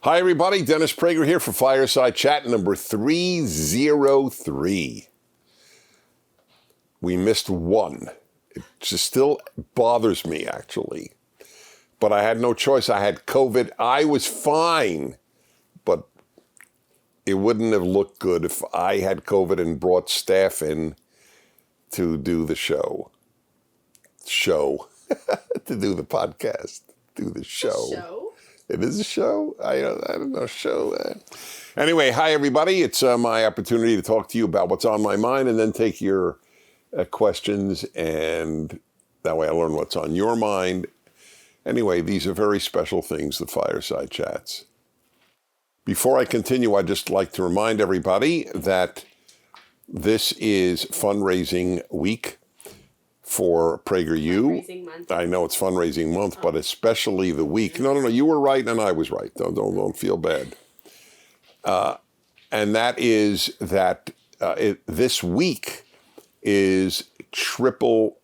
Hi, everybody. Dennis Prager here for Fireside Chat number 303. We missed one. It just still bothers me, actually. But I had no choice. I had COVID. I was fine. But it wouldn't have looked good if I had COVID and brought staff in to do the show. To do the podcast. Do the show. Show? It is a show? I don't know, show. Anyway, hi, everybody. It's my opportunity to talk to you about what's on my mind and then take your questions, and that way I learn what's on your mind. Anyway, these are very special things, the Fireside Chats. Before I continue, I'd just like to remind everybody that this is fundraising week for PragerU. Fundraising month. I know it's fundraising month, but especially the week. No, you were right and I was right. Don't feel bad. And that is that this week is triple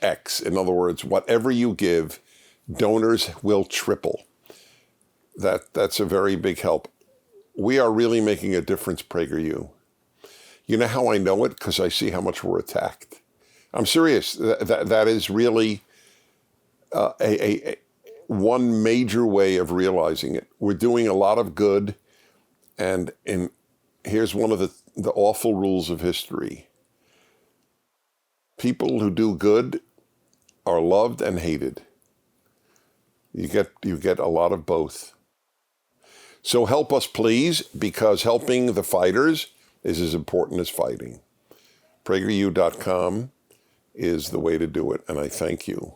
X. In other words, whatever you give, donors will triple. That's a very big help. We are really making a difference, PragerU. You know how I know it? Because I see how much we're attacked. I'm serious. That is really a one major way of realizing it. We're doing a lot of good, and here's one of the awful rules of history. People who do good are loved and hated. You get a lot of both. So help us, please, because helping the fighters is as important as fighting. PragerU.com is the way to do it, and I thank you.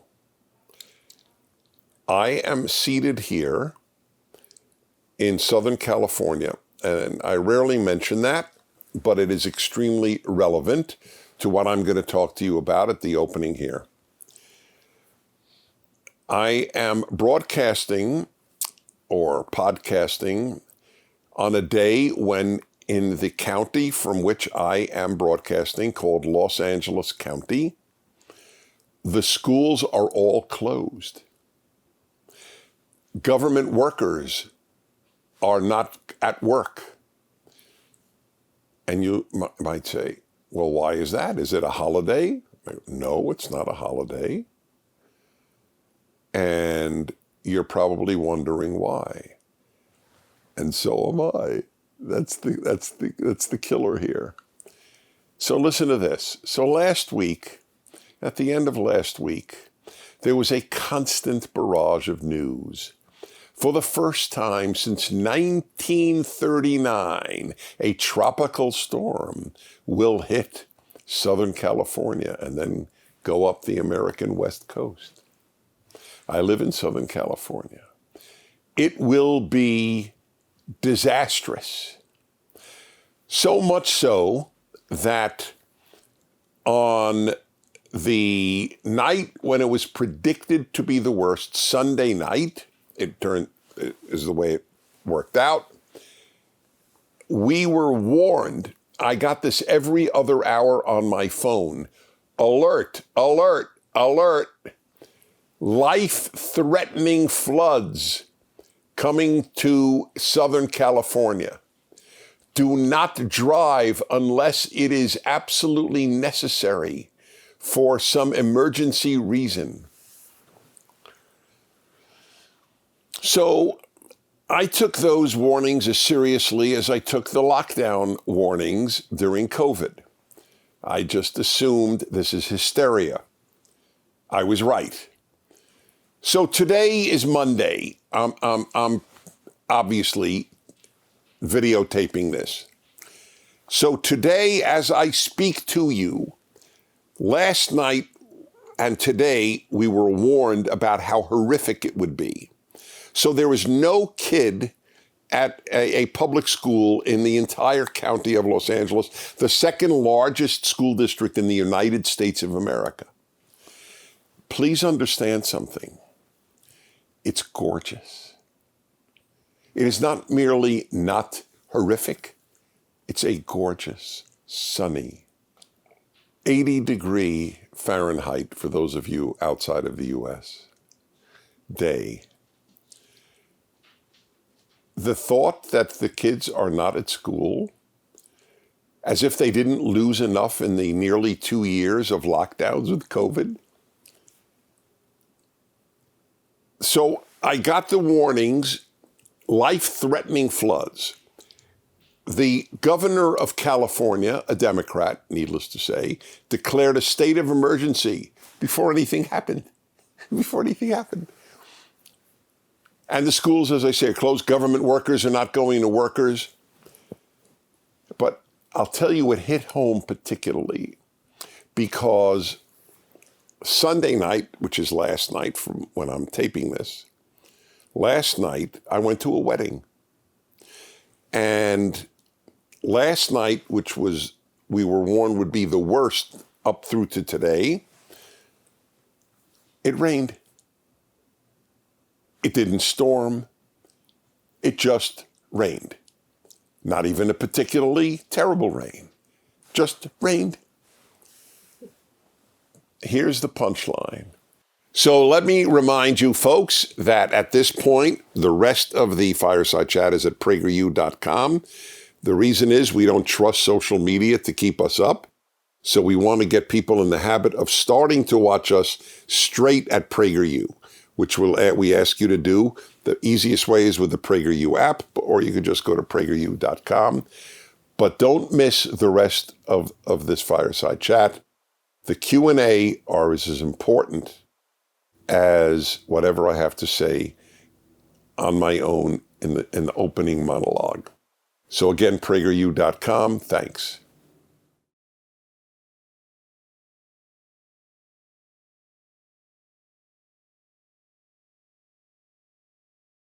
I am seated here in Southern California, and I rarely mention that, but it is extremely relevant to what I'm going to talk to you about at the opening here. I am broadcasting or podcasting on a day when in the county from which I am broadcasting, called Los Angeles County, the schools are all closed. Government workers are not at work. And you might say, well, why is that? Is it a holiday? No, it's not a holiday. And you're probably wondering why. And so am I. That's the killer here. So listen to this. So last week, at the end of last week, there was a constant barrage of news. For the first time since 1939, a tropical storm will hit Southern California and then go up the American West Coast. I live in Southern California. It will be disastrous. So much so that on the night when it was predicted to be the worst, Sunday night, it is the way it worked out. We were warned. I got this every other hour on my phone. Alert, alert, alert. Life-threatening floods coming to Southern California. Do not drive unless it is absolutely necessary for some emergency reason. So I took those warnings as seriously as I took the lockdown warnings during COVID. I just assumed this is hysteria. I was right. So today is Monday. I'm obviously videotaping this. So today, as I speak to you, last night and today, we were warned about how horrific it would be. So there was no kid at a public school in the entire county of Los Angeles, the second largest school district in the United States of America. Please understand something. It's gorgeous. It is not merely not horrific. It's a gorgeous, sunny, 80-degree Fahrenheit, for those of you outside of the U.S., day. the thought that the kids are not at school, as if they didn't lose enough in the nearly 2 years of lockdowns with COVID. So I got the warnings, life-threatening floods. The governor of California, a Democrat, needless to say, declared a state of emergency before anything happened. Before anything happened. And the schools, as I say, are closed. Government workers are not going to workers. But I'll tell you, it hit home particularly because Sunday night, which is last night from when I'm taping this, last night I went to a wedding. And last night, which was, we were warned would be the worst up through to today, it rained. It didn't storm. It just rained. Not even a particularly terrible rain. Just rained. Here's the punchline. So let me remind you, folks, that at this point, the rest of the Fireside Chat is at PragerU.com. The reason is we don't trust social media to keep us up. So we want to get people in the habit of starting to watch us straight at PragerU, which we ask you to do. The easiest way is with the PragerU app, or you could just go to PragerU.com. But don't miss the rest of this Fireside Chat. The Q&A are as important as whatever I have to say on my own in the opening monologue. So again, PragerU.com. Thanks.